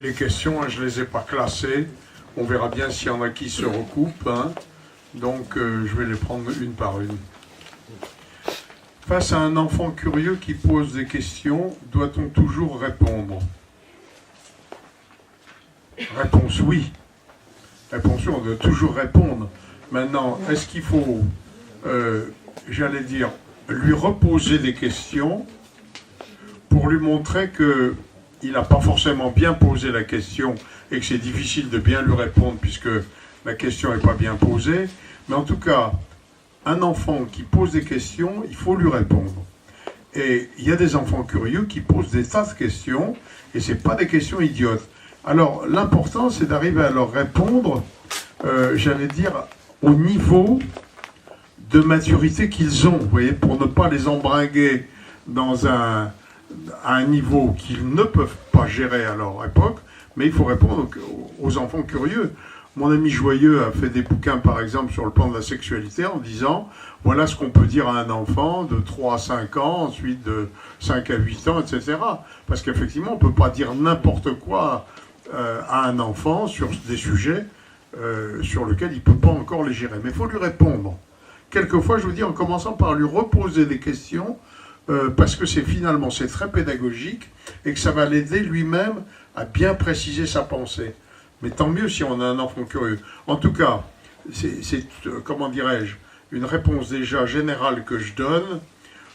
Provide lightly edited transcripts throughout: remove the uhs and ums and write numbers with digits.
Les questions, je ne les ai pas classées. On verra bien s'il y en a qui se recoupent. Donc, je vais les prendre une par une. Face à un enfant curieux qui pose des questions, doit-on toujours répondre? Réponse oui. Réponse oui, on doit toujours répondre. Maintenant, est-ce qu'il faut, j'allais dire, lui reposer des questions pour lui montrer qu'il n'a pas forcément bien posé la question et que c'est difficile de bien lui répondre puisque la question n'est pas bien posée. Mais en tout cas, un enfant qui pose des questions, il faut lui répondre. Et il y a des enfants curieux qui posent des tas de questions et ce n'est pas des questions idiotes. Alors, l'important, c'est d'arriver à leur répondre, j'allais dire, au niveau de maturité qu'ils ont, vous voyez, pour ne pas les embringuer à un niveau qu'ils ne peuvent pas gérer à leur époque, mais il faut répondre aux enfants curieux. Mon ami Joyeux a fait des bouquins, par exemple, sur le plan de la sexualité, en disant, voilà ce qu'on peut dire à un enfant de 3 à 5 ans, ensuite de 5 à 8 ans, etc. Parce qu'effectivement, on ne peut pas dire n'importe quoi à un enfant sur des sujets sur lesquels il ne peut pas encore les gérer. Mais il faut lui répondre. Quelquefois, je vous dis, en commençant par lui reposer des questions, parce que finalement, c'est très pédagogique et que ça va l'aider lui-même à bien préciser sa pensée. Mais tant mieux si on a un enfant curieux. En tout cas, c'est comment dirais-je, une réponse déjà générale que je donne.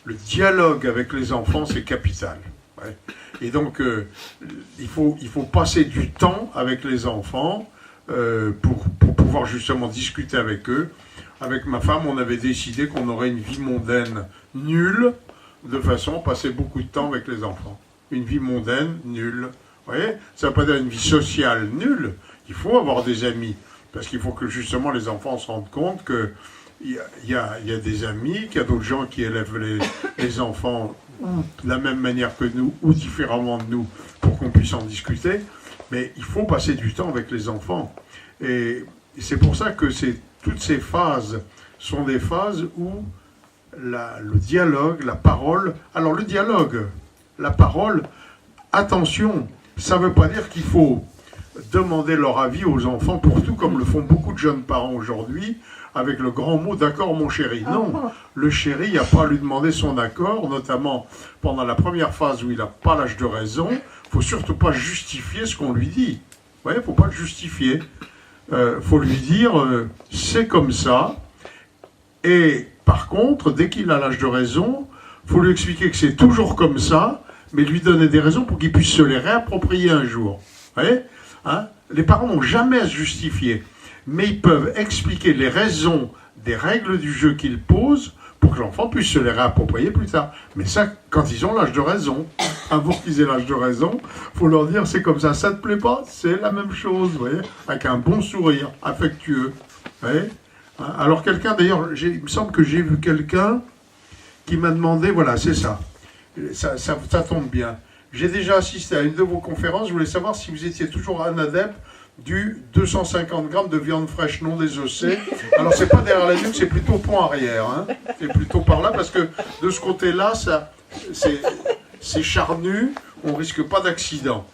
Le dialogue avec les enfants, c'est capital. Ouais. Et donc, il faut passer du temps avec les enfants pour pouvoir justement discuter avec eux. Avec ma femme, on avait décidé qu'on aurait une vie mondaine nulle, de façon à passer beaucoup de temps avec les enfants. Une vie mondaine nulle. Vous voyez, ça ne veut pas dire une vie sociale nulle. Il faut avoir des amis. Parce qu'il faut que justement les enfants se rendent compte qu'il y a des amis, qu'il y a d'autres gens qui élèvent les enfants de la même manière que nous ou différemment de nous pour qu'on puisse en discuter. Mais il faut passer du temps avec les enfants. Et c'est pour ça que toutes ces phases sont des phases où le dialogue, la parole... Alors le dialogue, la parole, attention, ça ne veut pas dire qu'il faut demander leur avis aux enfants pour tout, comme le font beaucoup de jeunes parents aujourd'hui, avec le grand mot « d'accord mon chéri ». Non, le chéri, il n'y a pas à lui demander son accord, notamment pendant la première phase où il n'a pas l'âge de raison. Il ne faut surtout pas justifier ce qu'on lui dit. Vous voyez, il ne faut pas le justifier. Faut lui dire c'est comme ça. Et par contre, dès qu'il a l'âge de raison, il faut lui expliquer que c'est toujours comme ça, mais lui donner des raisons pour qu'il puisse se les réapproprier un jour. Vous voyez, les parents n'ont jamais à se justifier, mais ils peuvent expliquer les raisons des règles du jeu qu'ils posent pour que l'enfant puisse se les réapproprier plus tard. Mais ça, quand ils ont l'âge de raison, avant qu'ils aient l'âge de raison, il faut leur dire c'est comme ça, ça te plaît pas, c'est la même chose, vous voyez, avec un bon sourire, affectueux. Vous voyez. Alors quelqu'un, d'ailleurs, il me semble que j'ai vu quelqu'un qui m'a demandé, voilà, c'est ça. Ça tombe bien. J'ai déjà assisté à une de vos conférences, je voulais savoir si vous étiez toujours un adepte du 250 grammes de viande fraîche non désossée. Alors c'est pas derrière la nuque, c'est plutôt au pont arrière. C'est plutôt par là, parce que de ce côté-là, c'est charnu, on risque pas d'accident.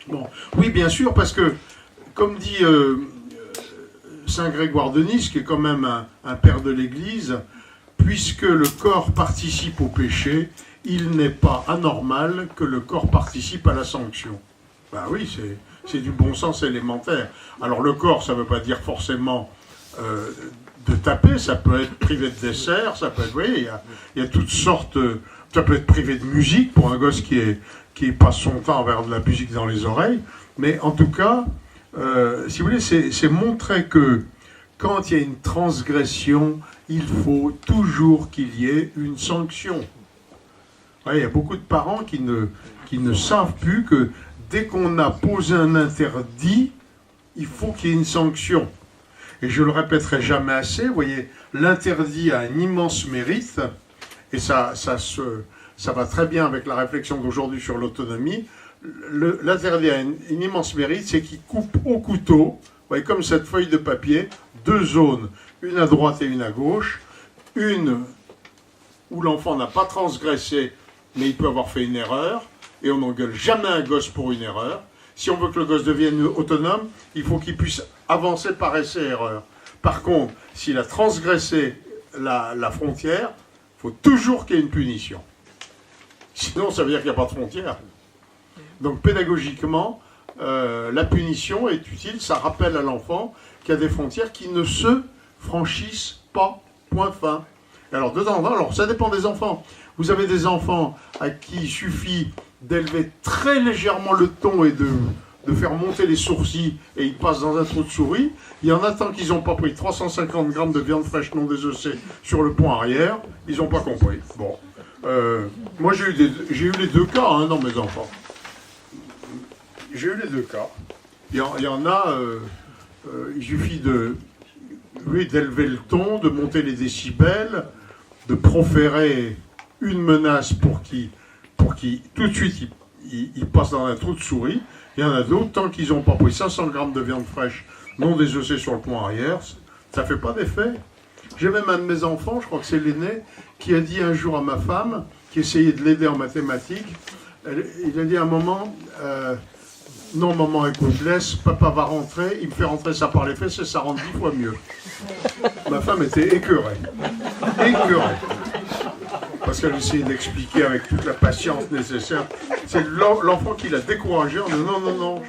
Bon. Oui, bien sûr, parce que, comme dit Saint Grégoire de Nice, qui est quand même un père de l'Église, puisque le corps participe au péché, il n'est pas anormal que le corps participe à la sanction. Ben oui, c'est du bon sens élémentaire. Alors le corps, ça ne veut pas dire forcément de taper, ça peut être privé de dessert, ça peut être, vous voyez, il y a toutes sortes, ça peut être privé de musique pour un gosse qui passe son temps à avoir de la musique dans les oreilles, mais en tout cas, si vous voulez, c'est montrer que quand il y a une transgression, il faut toujours qu'il y ait une sanction. Ouais, il y a beaucoup de parents qui ne savent plus que dès qu'on a posé un interdit, il faut qu'il y ait une sanction. Et je le répéterai jamais assez, vous voyez, l'interdit a un immense mérite, et ça va très bien avec la réflexion d'aujourd'hui sur l'autonomie. L'interdit a un immense mérite, c'est qu'il coupe au couteau, vous voyez, comme cette feuille de papier, 2 zones, une à droite et une à gauche, une où l'enfant n'a pas transgressé, mais il peut avoir fait une erreur, et on n'engueule jamais un gosse pour une erreur, Si on veut que le gosse devienne autonome, il faut qu'il puisse avancer par essai-erreur. Par contre, s'il a transgressé la frontière, il faut toujours qu'il y ait une punition. Sinon, ça veut dire qu'il n'y a pas de frontière. Donc, pédagogiquement, la punition est utile. Ça rappelle à l'enfant qu'il y a des frontières qui ne se franchissent pas. Point fin. Alors, de temps en temps, alors ça dépend des enfants. Vous avez des enfants à qui il suffit d'élever très légèrement le ton et de faire monter les sourcils et ils passent dans un trou de souris. Il y en a tant qu'ils n'ont pas pris 350 grammes de viande fraîche non désossée sur le pont arrière, ils n'ont pas compris. Bon. Moi, j'ai eu les deux cas dans mes enfants. J'ai eu les deux cas. Il y en a, il suffit d'élever le ton, de monter les décibels, de proférer une menace pour qu'il tout de suite il passe dans un trou de souris. Il y en a d'autres, tant qu'ils n'ont pas pris 500 grammes de viande fraîche non désossée sur le pont arrière, ça ne fait pas d'effet. J'ai même un de mes enfants, je crois que c'est l'aîné, qui a dit un jour à ma femme, qui essayait de l'aider en mathématiques, il a dit à un moment, non maman, écoute, laisse, papa va rentrer, il me fait rentrer ça par les fesses et ça rentre 10 fois mieux. Ma femme était écœurée. Écœurée. Parce qu'elle essayait d'expliquer avec toute la patience nécessaire. C'est l'enfant qui l'a découragé en disant non,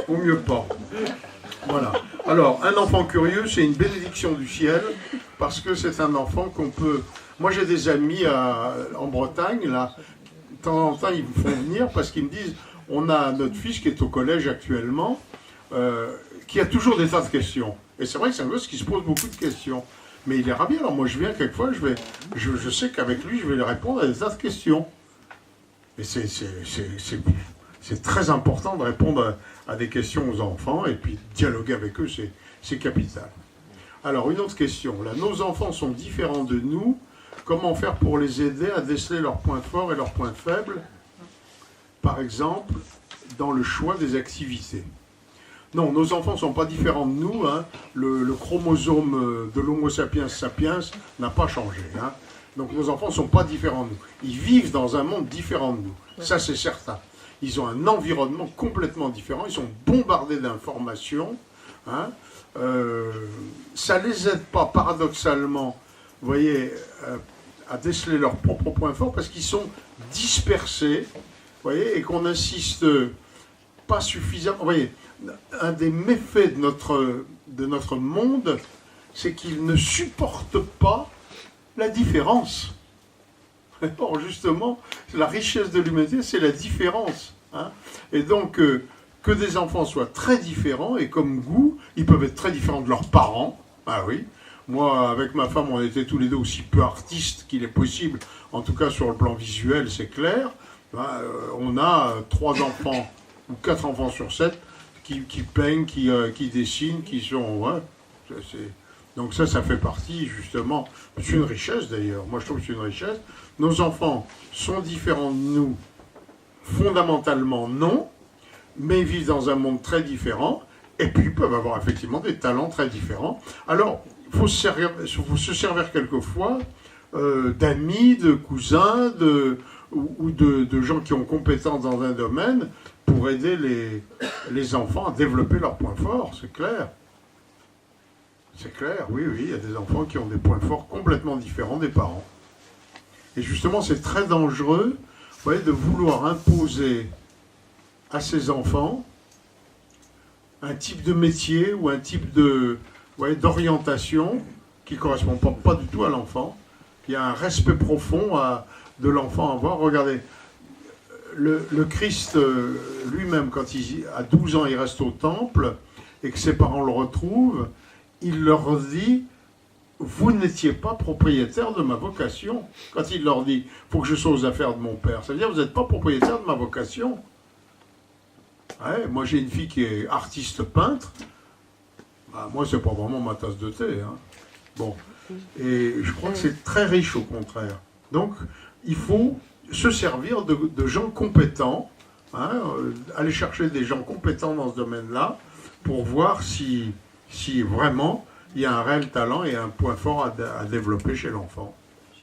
au mieux pas. Voilà. Alors, un enfant curieux, c'est une bénédiction du ciel, parce que c'est un enfant qu'on peut... Moi, j'ai des amis en Bretagne, là, de temps en temps, ils me font venir parce qu'ils me disent, on a notre fils qui est au collège actuellement, qui a toujours des tas de questions. Et c'est vrai que c'est un gosse qui se pose beaucoup de questions. Mais il est ravi, alors moi je viens quelquefois, je sais qu'avec lui je vais lui répondre à des tas de questions. Et c'est très important de répondre à des questions aux enfants et puis dialoguer avec eux, c'est capital. Alors une autre question, là, nos enfants sont différents de nous, comment faire pour les aider à déceler leurs points forts et leurs points faibles, par exemple dans le choix des activités? Non, nos enfants ne sont pas différents de nous. Le chromosome de l'Homo sapiens sapiens n'a pas changé. Donc nos enfants ne sont pas différents de nous. Ils vivent dans un monde différent de nous. Ça, c'est certain. Ils ont un environnement complètement différent. Ils sont bombardés d'informations. Ça ne les aide pas, paradoxalement, vous voyez, à déceler leurs propres points forts parce qu'ils sont dispersés, vous voyez, et qu'on n'insiste pas suffisamment. Vous voyez, un des méfaits de notre monde, c'est qu'il ne supporte pas la différence. Or, justement, la richesse de l'humanité, c'est la différence. Et donc, que des enfants soient très différents, et comme goût, ils peuvent être très différents de leurs parents. Ah oui. Moi, avec ma femme, on était tous les deux aussi peu artistes qu'il est possible, en tout cas sur le plan visuel, c'est clair. On a 3 enfants, ou 4 enfants sur 7, qui peignent, qui dessinent, qui sont... Ouais, donc ça fait partie, justement, c'est une richesse d'ailleurs, moi je trouve que c'est une richesse. Nos enfants sont différents de nous, fondamentalement non, mais ils vivent dans un monde très différent, et puis ils peuvent avoir effectivement des talents très différents. Alors, il faut se servir quelquefois d'amis, de cousins, ou de gens qui ont compétence dans un domaine, pour aider les enfants à développer leurs points forts, c'est clair. C'est clair, oui, il y a des enfants qui ont des points forts complètement différents des parents. Et justement, c'est très dangereux, vous voyez, de vouloir imposer à ces enfants un type de métier ou un type d'orientation qui ne correspond pas du tout à l'enfant. Il y a un respect profond de l'enfant à avoir. Regardez, le Christ lui-même, quand à 12 ans, il reste au temple et que ses parents le retrouvent, il leur dit « Vous n'étiez pas propriétaire de ma vocation. » Quand il leur dit « Il faut que je sois aux affaires de mon père », ça veut dire « Vous n'êtes pas propriétaire de ma vocation. » Ouais, moi, j'ai une fille qui est artiste peintre. Moi, c'est pas vraiment ma tasse de thé. Bon. Et je crois que c'est très riche, au contraire. Donc, il faut se servir de gens compétents, aller chercher des gens compétents dans ce domaine-là, pour voir si vraiment il y a un réel talent et un point fort à développer chez l'enfant.